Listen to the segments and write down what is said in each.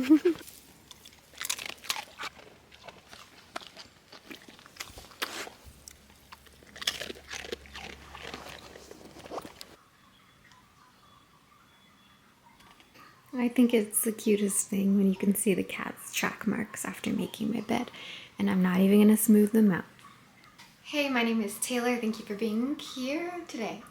I think it's the cutest thing when you can see the cat's track marks after making my bed, and I'm not even gonna smooth them out. Hey, my name is Taylor. Thank you for being here today.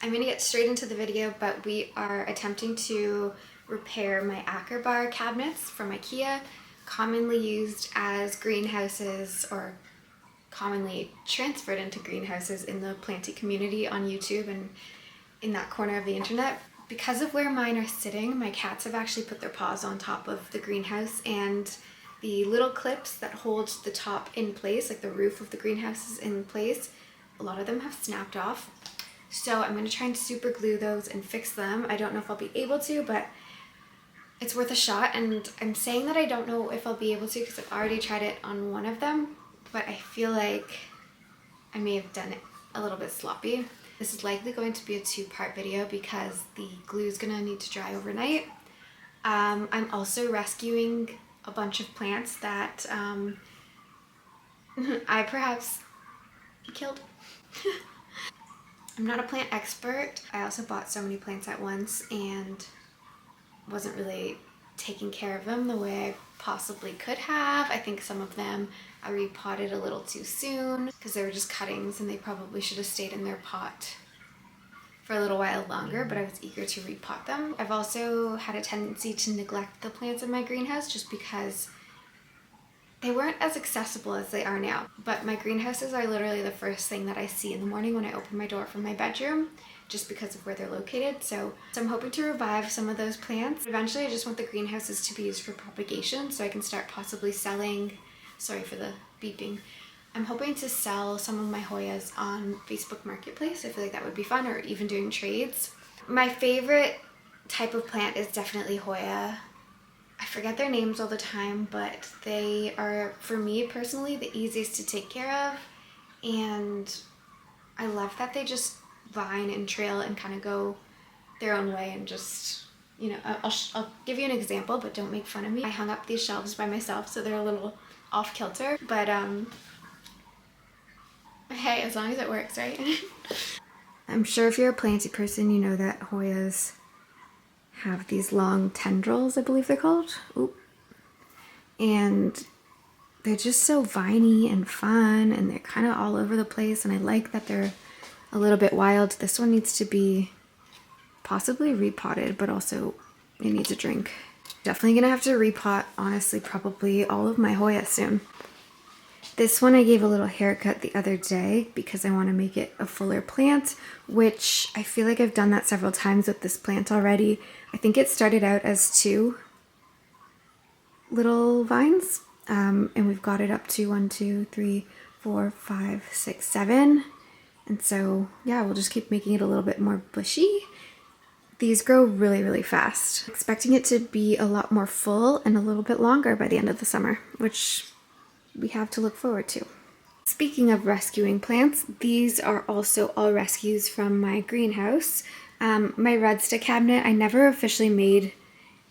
I'm gonna get straight into the video, but we are attempting to repair my Akerbar cabinets from Ikea, commonly used as greenhouses or commonly transferred into greenhouses in the planty community on YouTube and in that corner of the internet. Because of where mine are sitting, my cats have actually put their paws on top of the greenhouse, and the little clips that hold the top in place, like the roof of the greenhouse is in place, a lot of them have snapped off. So I'm going to try and super glue those and fix them. I don't know if I'll be able to, but it's worth a shot. And I'm saying that I don't know if I'll be able to because I've already tried it on one of them, but I feel like I may have done it a little bit sloppy. This is likely going to be a two-part video because the glue is going to need to dry overnight. I'm also rescuing a bunch of plants that I perhaps killed. I'm not a plant expert. I also bought so many plants at once and wasn't really taking care of them the way I possibly could have. I think some of them I repotted a little too soon because they were just cuttings and they probably should have stayed in their pot for a little while longer, but I was eager to repot them. I've also had a tendency to neglect the plants in my greenhouse just because they weren't as accessible as they are now. But my greenhouses are literally the first thing that I see in the morning when I open my door from my bedroom, just because of where they're located. So I'm hoping to revive some of those plants. Eventually I just want the greenhouses to be used for propagation so I can start possibly selling, sorry for the beeping, I'm hoping to sell some of my Hoyas on Facebook Marketplace. I feel like that would be fun, or even doing trades. My favorite type of plant is definitely Hoya. I forget their names all the time, but they are, for me personally, the easiest to take care of. And I love that they just vine and trail and kind of go their own way and just, you know, I'll give you an example, but don't make fun of me. I hung up these shelves by myself, so they're a little off kilter, but hey, as long as it works, right? I'm sure if you're a planty person, you know that Hoyas have these long tendrils, I believe they're called. Oop. And they're just so viney and fun, and they're kind of all over the place, and I like that they're a little bit wild. This one needs to be possibly repotted, but also it needs a drink. Definitely gonna have to repot, honestly, probably all of my Hoya soon. This one I gave a little haircut the other day because I want to make it a fuller plant, which I feel like I've done that several times with this plant already. I think it started out as 2 little vines, and we've got it up to 1, 2, 3, 4, 5, 6, 7. And so, yeah, we'll just keep making it a little bit more bushy. These grow really, really fast. Expecting it to be a lot more full and a little bit longer by the end of the summer, which we have to look forward to. Speaking of rescuing plants, these are also all rescues from my greenhouse. My red stick cabinet I never officially made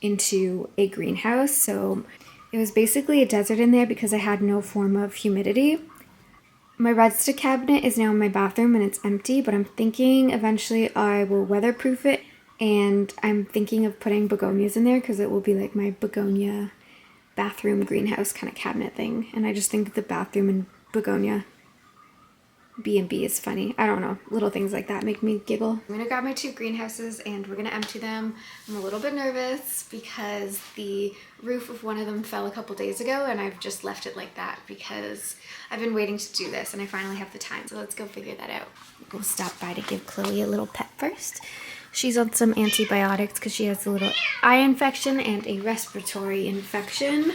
into a greenhouse, so it was basically a desert in there because I had no form of humidity. My red stick cabinet is now in my bathroom and it's empty, but I'm thinking eventually I will weatherproof it, and I'm thinking of putting begonias in there because it will be like my begonia bathroom greenhouse kind of cabinet thing. And I just think that the bathroom and begonia B&B is funny. I don't know, little things like that make me giggle. I'm gonna grab my 2 greenhouses and we're gonna empty them. I'm a little bit nervous because the roof of one of them fell a couple days ago and I've just left it like that because I've been waiting to do this and I finally have the time. So let's go figure that out. We'll stop by to give Chloe a little pet first. She's on some antibiotics because she has a little eye infection and a respiratory infection.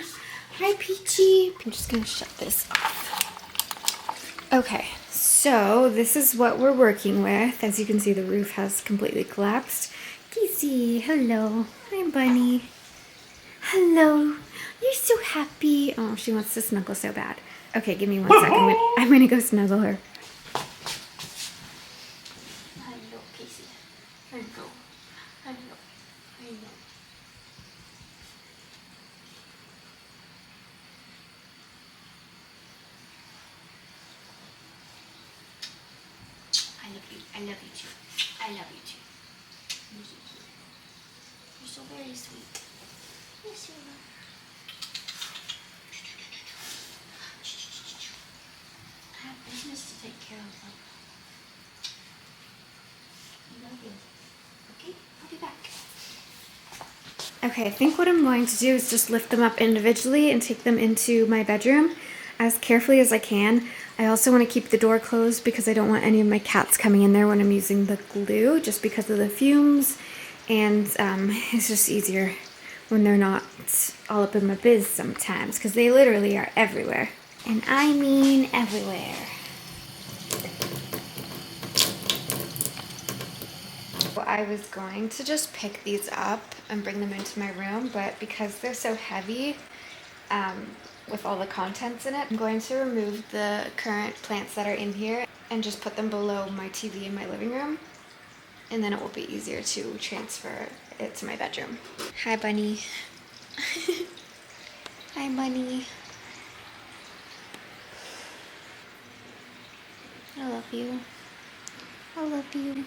Hi, Peachy. I'm just gonna shut this off. Okay, so this is what we're working with. As you can see, the roof has completely collapsed. Kissy, hello. Hi, Bunny. Hello. You're so happy. Oh, she wants to snuggle so bad. Okay, give me 1 second. I'm gonna go snuggle her. sweet. I love you too. I love you too. You're so sweet. You're so very sweet. You're so I have business to take care of. I love you. Okay, I'll be back. Okay, I think what I'm going to do is just lift them up individually and take them into my bedroom as carefully as I can. I also want to keep the door closed because I don't want any of my cats coming in there when I'm using the glue, just because of the fumes. And it's just easier when they're not all up in my biz sometimes, because they literally are everywhere. And I mean everywhere. I was going to just pick these up and bring them into my room, but because they're so heavy with all the contents in it, I'm going to remove the current plants that are in here and just put them below my TV in my living room, and then it will be easier to transfer it to my bedroom. Hi, Bunny. Hi, Bunny. I love you. I love you.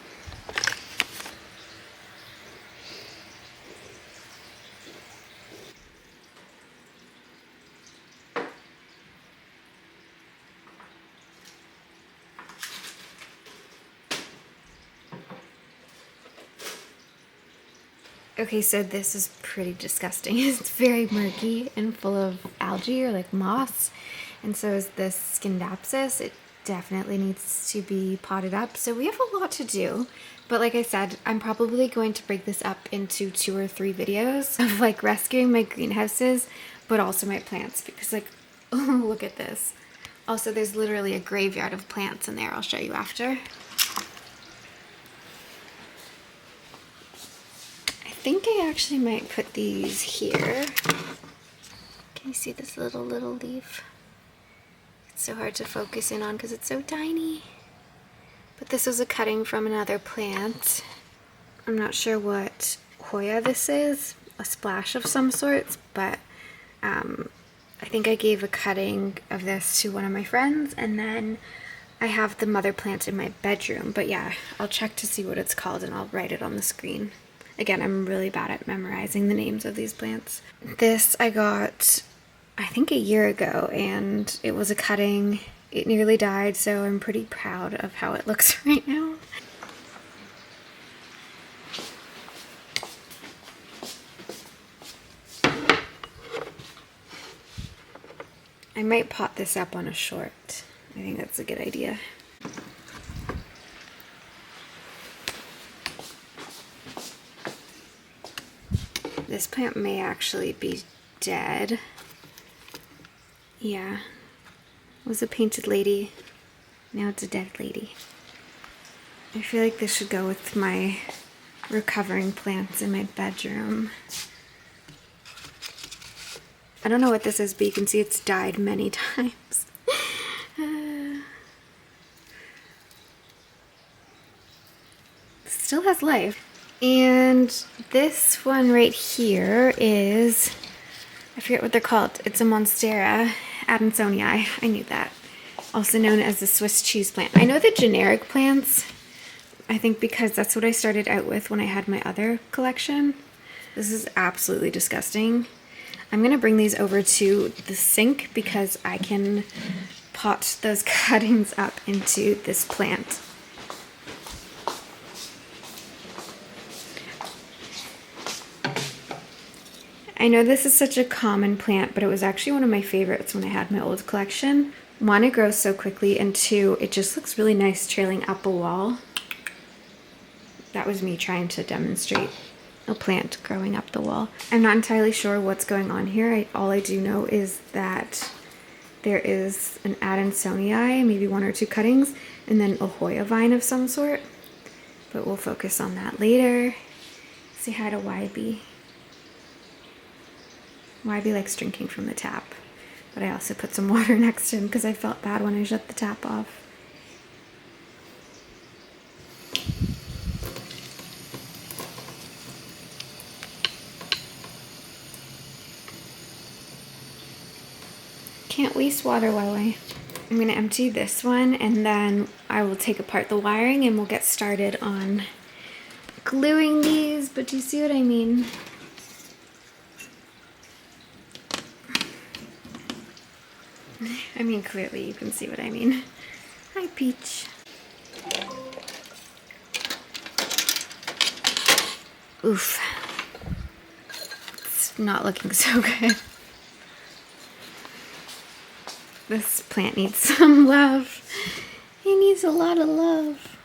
Okay, so this is pretty disgusting. It's very murky and full of algae or like moss. And so is this Scindapsus. It definitely needs to be potted up. So we have a lot to do. But like I said, I'm probably going to break this up into 2 or 3 videos of like rescuing my greenhouses, but also my plants, because like, oh, look at this. Also, there's literally a graveyard of plants in there. I'll show you after. I think I actually might put these here. Can you see this little leaf? It's so hard to focus in on because it's so tiny. But this was a cutting from another plant. I'm not sure what Hoya this is, a splash of some sorts, but I think I gave a cutting of this to one of my friends, and then I have the mother plant in my bedroom. But yeah, I'll check to see what it's called and I'll write it on the screen. Again, I'm really bad at memorizing the names of these plants. This I got, I think, a year ago, and it was a cutting. It nearly died, so I'm pretty proud of how it looks right now. I might pot this up on a short. I think that's a good idea. This plant may actually be dead. Yeah, it was a painted lady. Now it's a dead lady. I feel like this should go with my recovering plants in my bedroom. I don't know what this is, but you can see it's died many times. Still has life. And this one right here is, I forget what they're called. It's a Monstera Adansonii. I knew that. Also known as the Swiss cheese plant. I know the generic plants, I think, because that's what I started out with when I had my other collection. This is absolutely disgusting. I'm gonna bring these over to the sink because I can pot those cuttings up into this plant. I know this is such a common plant, but it was actually one of my favorites when I had my old collection. 1, it grows so quickly, and 2, it just looks really nice trailing up a wall. That was me trying to demonstrate a plant growing up the wall. I'm not entirely sure what's going on here. All I do know is that there is an Adansonii, maybe 1 or 2 cuttings, and then a Hoya vine of some sort. But we'll focus on that later. Say hi to YB. YB likes drinking from the tap, but I also put some water next to him because I felt bad when I shut the tap off. Can't waste water, Wai. I'm gonna empty this one and then I will take apart the wiring and we'll get started on gluing these, but do you see what I mean? I mean, clearly you can see what I mean. Hi, Peach. Oof. It's not looking so good. This plant needs some love. He needs a lot of love.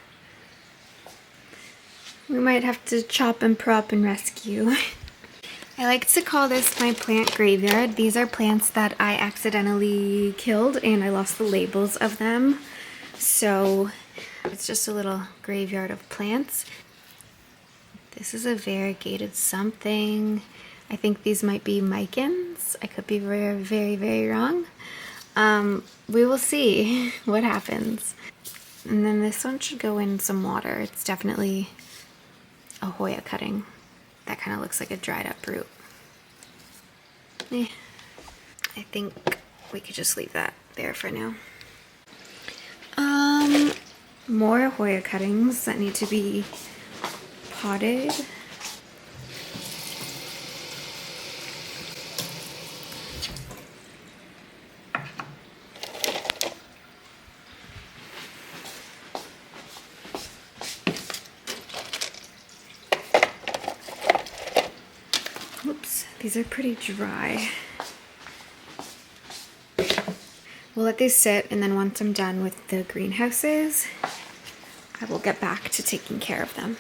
We might have to chop and prop and rescue. I like to call this my plant graveyard. These are plants that I accidentally killed and I lost the labels of them. So it's just a little graveyard of plants. This is a variegated something. I think these might be micans. I could be very, very, very wrong. We will see what happens. And then this one should go in some water. It's definitely a Hoya cutting. That kind of looks like a dried up root. I think we could just leave that there for now. More Hoya cuttings that need to be potted. Oops, these are pretty dry. We'll let these sit, and then once I'm done with the greenhouses, I will get back to taking care of them.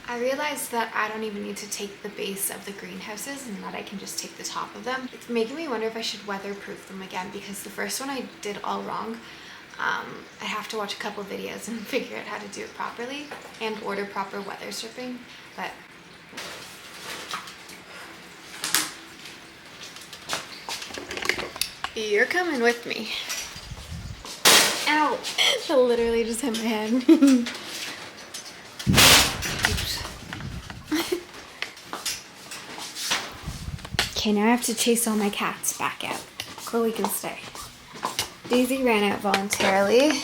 I realized that I don't even need to take the base of the greenhouses and that I can just take the top of them. It's making me wonder if I should weatherproof them again because the first one I did all wrong. I have to watch a couple videos and figure out how to do it properly and order proper weather stripping, but you're coming with me. Ow! That literally just hit my head. Okay, now I have to chase all my cats back out. Chloe can stay. Daisy ran out voluntarily.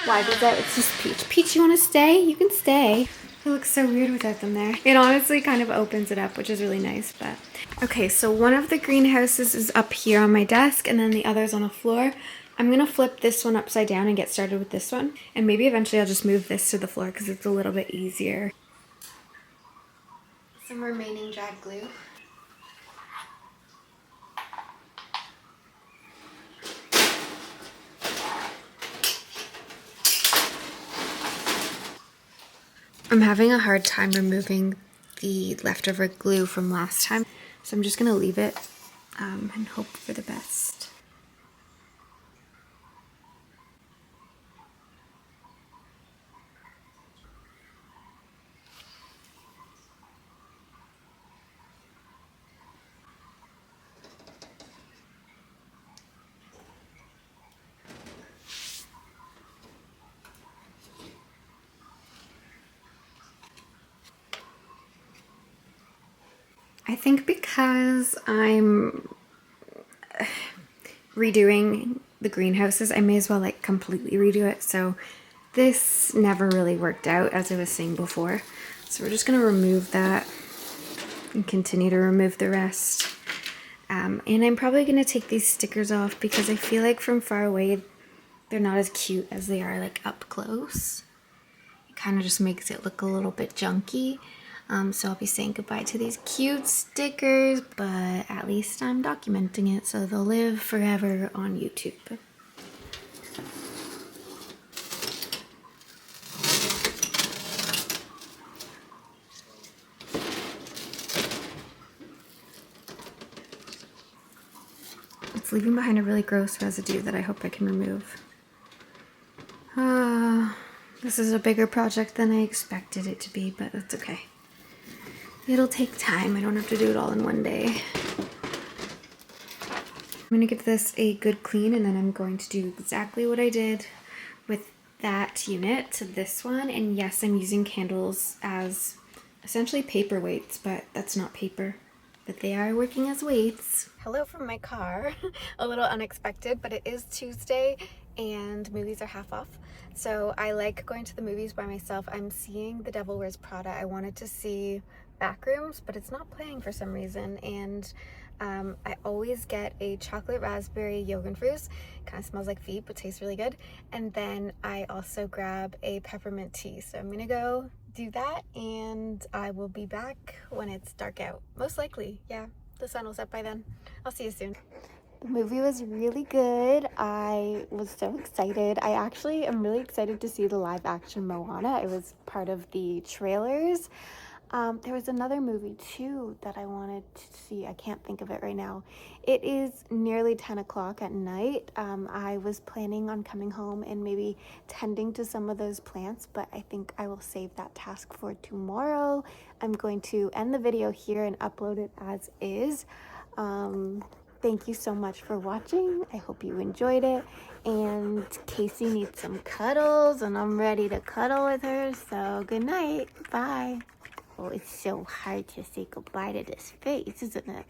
Why did that? It's just Peach. Peach, you want to stay? You can stay. It looks so weird without them there. It honestly kind of opens it up, which is really nice, but... Okay, so one of the greenhouses is up here on my desk, and then the other's on the floor. I'm going to flip this one upside down and get started with this one. And maybe eventually I'll just move this to the floor because it's a little bit easier. Some remaining dried glue. I'm having a hard time removing the leftover glue from last time, so I'm just gonna leave it and hope for the best. I think because I'm redoing the greenhouses, I may as well like completely redo it. So this never really worked out, as I was saying before. So we're just gonna remove that and continue to remove the rest. And I'm probably gonna take these stickers off because I feel like from far away, they're not as cute as they are like up close. It kind of just makes it look a little bit junky. So I'll be saying goodbye to these cute stickers, but at least I'm documenting it so they'll live forever on YouTube. it's leaving behind a really gross residue that I hope I can remove. This is a bigger project than I expected it to be, but that's okay. It'll take time. I don't have to do it all in one day. I'm gonna give this a good clean, and then I'm going to do exactly what I did with that unit to this one. And yes, I'm using candles as essentially paper weights, but that's not paper, but they are working as weights. Hello from my car. A little unexpected, but it is Tuesday and movies are half off. So I like going to the movies by myself. I'm seeing The Devil Wears Prada. I wanted to see Backrooms, but it's not playing for some reason. And I always get a chocolate raspberry Joghurtfruit. Kind of smells like feet, but tastes really good. And then I also grab a peppermint tea. So I'm gonna go do that, and I will be back when it's dark out. Most likely, yeah. The sun will set by then. I'll see you soon. The movie was really good. I was so excited. I actually am really excited to see the live action Moana. It was part of the trailers. There was another movie too that I wanted to see. I can't think of it right now. It is nearly 10 o'clock at night. I was planning on coming home and maybe tending to some of those plants, but I think I will save that task for tomorrow. I'm going to end the video here and upload it as is. Thank you so much for watching. I hope you enjoyed it. And Casey needs some cuddles, and I'm ready to cuddle with her. So good night. Bye. Oh, it's so hard to say goodbye to this face, isn't it?